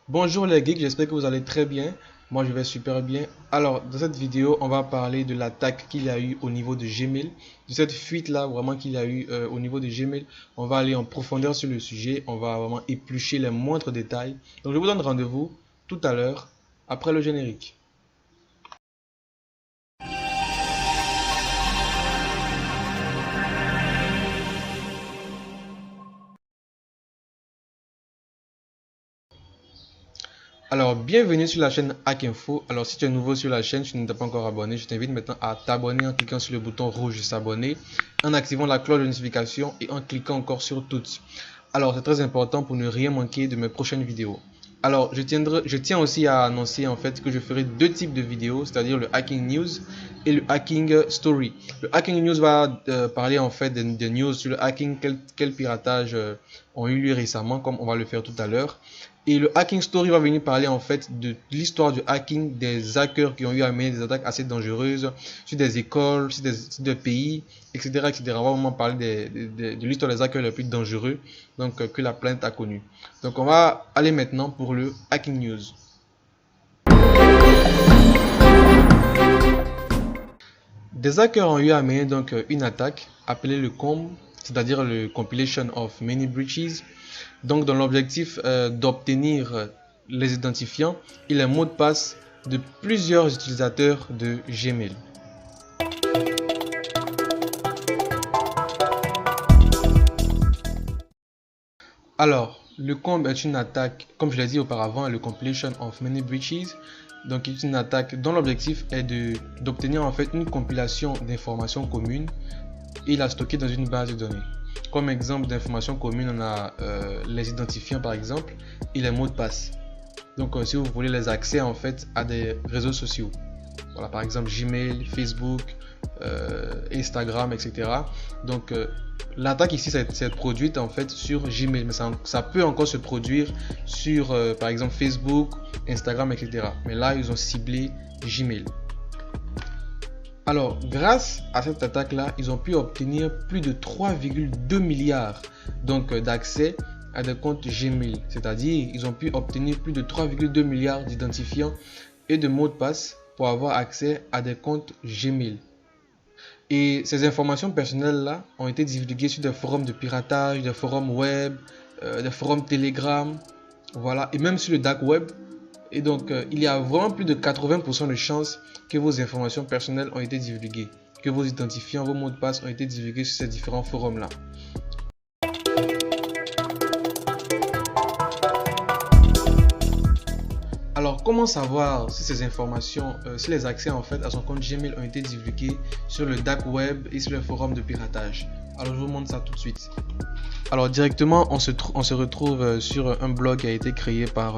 Bonjour les geeks, j'espère que vous allez très bien. Moi je vais super bien. Alors dans cette vidéo on va parler de l'attaque qu'il y a eu au niveau de Gmail. De cette fuite là vraiment qu'il y a eu au niveau de Gmail. On va aller en profondeur sur le sujet. On va vraiment éplucher les moindres détails. Donc je vous donne rendez-vous tout à l'heure après le générique. Alors, bienvenue sur la chaîne Hack Info. Alors, si tu es nouveau sur la chaîne, tu ne t'es pas encore abonné, je t'invite maintenant à t'abonner en cliquant sur le bouton rouge s'abonner, en activant la cloche de notification et en cliquant encore sur toutes. Alors, c'est très important pour ne rien manquer de mes prochaines vidéos. Alors, je tiens aussi à annoncer en fait que je ferai deux types de vidéos, c'est-à-dire le Hacking News et le Hacking Story. Le Hacking News va parler en fait des news sur le hacking, quel piratage ont eu lieu récemment, comme on va le faire tout à l'heure. Et le Hacking Story va venir parler en fait de l'histoire du hacking, des hackers qui ont eu à mener des attaques assez dangereuses sur des écoles, sur des pays, etc., etc. On va vraiment parler de l'histoire des hackers les plus dangereux donc, que la plainte a connu. Donc on va aller maintenant pour le Hacking News. Des hackers ont eu à mener donc une attaque appelée le COMB, c'est-à-dire le Compilation of Many Breaches, donc dans l'objectif d'obtenir les identifiants et les mots de passe de plusieurs utilisateurs de Gmail. Alors, le COMB est une attaque, comme je l'ai dit auparavant, le Compilation of Many Breaches. Donc, c'est une attaque dont l'objectif est d'obtenir en fait une compilation d'informations communes et la stocker dans une base de données. Comme exemple d'informations communes, on a les identifiants par exemple et les mots de passe. Donc, si vous voulez les accès en fait à des réseaux sociaux, voilà, par exemple Gmail, Facebook, Instagram, etc. Donc l'attaque ici s'est produite en fait sur Gmail, mais ça peut encore se produire sur par exemple Facebook, Instagram, etc. Mais là ils ont ciblé Gmail. Alors grâce à cette attaque là, ils ont pu obtenir plus de 3,2 milliards donc d'accès à des comptes Gmail, c'est-à-dire ils ont pu obtenir plus de 3,2 milliards d'identifiants et de mots de passe pour avoir accès à des comptes Gmail. Et ces informations personnelles là ont été divulguées sur des forums de piratage, des forums web, des forums Telegram, voilà, et même sur le dark web. Et donc il y a vraiment plus de 80% de chances que vos informations personnelles ont été divulguées, que vos identifiants, vos mots de passe ont été divulgués sur ces différents forums là. Alors, comment savoir si ces informations, si les accès en fait à son compte Gmail ont été divulgués sur le dark web et sur le forum de piratage? Alors, je vous montre ça tout de suite. Alors, directement, on se retrouve sur un blog qui a été créé par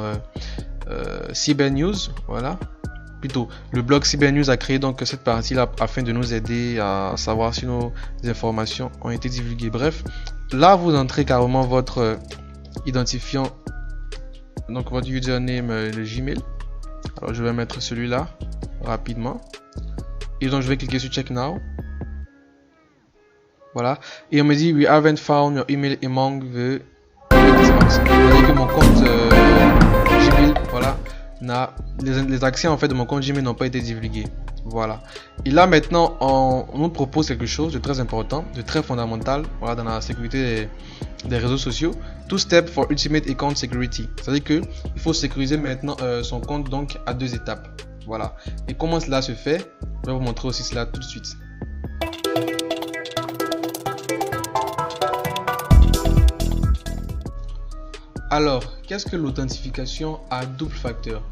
Cybernews, voilà. Plutôt, le blog Cybernews a créé donc cette partie-là afin de nous aider à savoir si nos informations ont été divulguées. Bref, là, vous entrez carrément votre identifiant, donc votre username de Gmail. Alors je vais mettre celui-là rapidement et donc je vais cliquer sur check now. Voilà, et on me dit we haven't found your email among the c'est-à-dire que mon compte Gmail, voilà, les accès en fait de mon compte Gmail n'ont pas été divulgués. Voilà, et là maintenant on nous propose quelque chose de très important, de très fondamental, voilà, dans la sécurité des réseaux sociaux. Two step for ultimate account security, c'est-à-dire que il faut sécuriser maintenant son compte donc à deux étapes. Voilà, et comment cela se fait, je vais vous montrer aussi cela tout de suite. Alors, qu'est-ce que l'authentification à double facteur?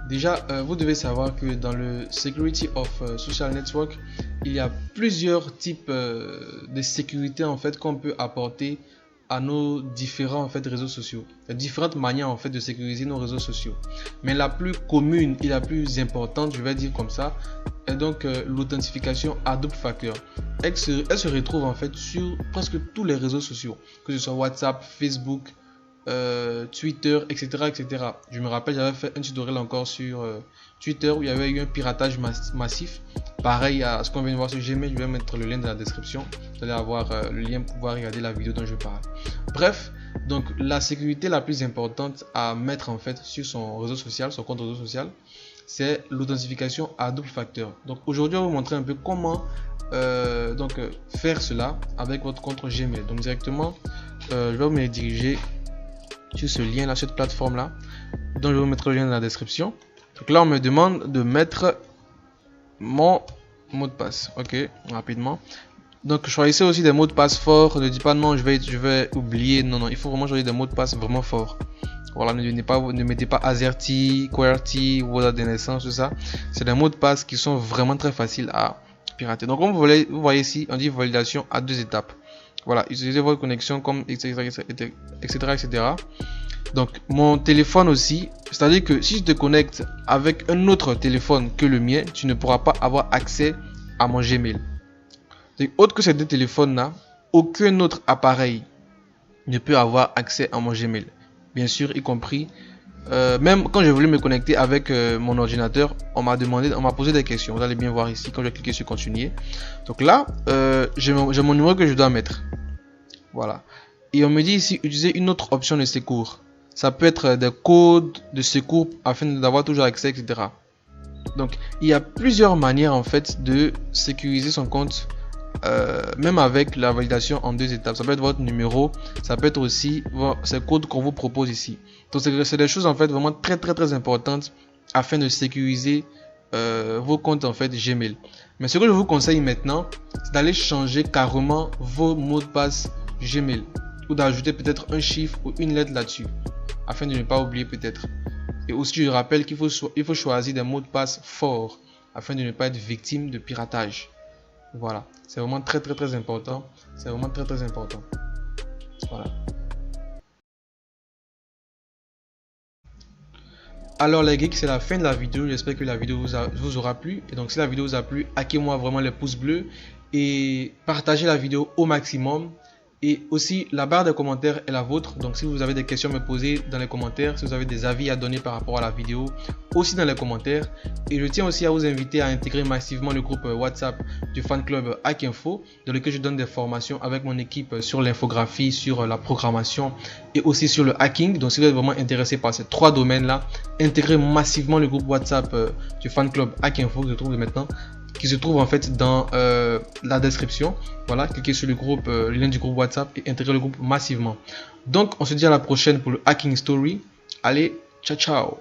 Déjà, vous devez savoir que dans le Security of Social Network, il y a plusieurs types de sécurité en fait qu'on peut apporter à nos différents en fait réseaux sociaux. Il y a différentes manières en fait de sécuriser nos réseaux sociaux. Mais la plus commune et la plus importante, je vais dire comme ça, est donc l'authentification à double facteur. Elle se retrouve en fait sur presque tous les réseaux sociaux, que ce soit WhatsApp, Facebook, Twitter, etc., etc. Je me rappelle, j'avais fait un tutoriel encore sur Twitter où il y avait eu un piratage massif pareil à ce qu'on vient de voir sur Gmail, je vais mettre le lien dans la description. Vous allez avoir le lien pour pouvoir regarder la vidéo dont je parle. Bref, donc la sécurité la plus importante à mettre en fait sur son réseau social, son compte réseau social, c'est l'authentification à double facteur. Donc aujourd'hui, on va vous montrer un peu comment faire cela avec votre compte Gmail. Donc directement, je vais me diriger sur ce lien là, cette plateforme là, dont je vais vous mettre le lien dans la description. Donc là, on me demande de mettre mon mot de passe. Ok, rapidement. Donc choisissez aussi des mots de passe forts. Ne dites pas non, je vais oublier. Non, il faut vraiment choisir des mots de passe vraiment forts. Voilà, ne mettez pas AZERTY, QWERTY, ou date de naissance, tout ça. C'est des mots de passe qui sont vraiment très faciles à pirater. Donc comme vous voyez ici, on dit validation à 2 étapes. Voilà, utilisez votre connexion comme etc. Donc mon téléphone aussi, c'est-à-dire que si je te connecte avec un autre téléphone que le mien, tu ne pourras pas avoir accès à mon Gmail. Donc, autre que ces deux téléphones là, aucun autre appareil ne peut avoir accès à mon Gmail. Bien sûr, y compris même quand j'ai voulu me connecter avec mon ordinateur, on m'a posé des questions. Vous allez bien voir ici quand je vais cliquer sur continuer. Donc là, j'ai mon numéro que je dois mettre. Voilà. Et on me dit ici utiliser une autre option de secours. Ça peut être des codes de secours afin d'avoir toujours accès, etc. Donc il y a plusieurs manières en fait de sécuriser son compte. Même avec la validation en 2 étapes, ça peut être votre numéro, ça peut être aussi ces codes qu'on vous propose ici. Donc c'est des choses en fait vraiment très importantes afin de sécuriser vos comptes en fait Gmail. Mais ce que je vous conseille maintenant, c'est d'aller changer carrément vos mots de passe Gmail ou d'ajouter peut-être un chiffre ou une lettre là-dessus afin de ne pas oublier peut-être. Et aussi je rappelle qu'il faut choisir des mots de passe forts afin de ne pas être victime de piratage. Voilà, c'est vraiment très important. C'est vraiment très important. Voilà. Alors les geeks, c'est la fin de la vidéo. J'espère que la vidéo vous aura plu. Et donc si la vidéo vous a plu, hackez-moi vraiment les pouces bleus et partagez la vidéo au maximum. Et aussi la barre de commentaires est la vôtre. Donc si vous avez des questions à me poser dans les commentaires, si vous avez des avis à donner par rapport à la vidéo, aussi dans les commentaires. Et je tiens aussi à vous inviter à intégrer massivement le groupe WhatsApp du fan club Hackinfo, dans lequel je donne des formations avec mon équipe sur l'infographie, sur la programmation et aussi sur le hacking. Donc si vous êtes vraiment intéressé par ces 3 domaines là, intégrez massivement le groupe WhatsApp du fan club Hackinfo qui se trouve en fait dans la description. Voilà, cliquez sur le lien du groupe WhatsApp et intégrez le groupe massivement. Donc on se dit à la prochaine pour le Hacking Story. Allez, ciao ciao.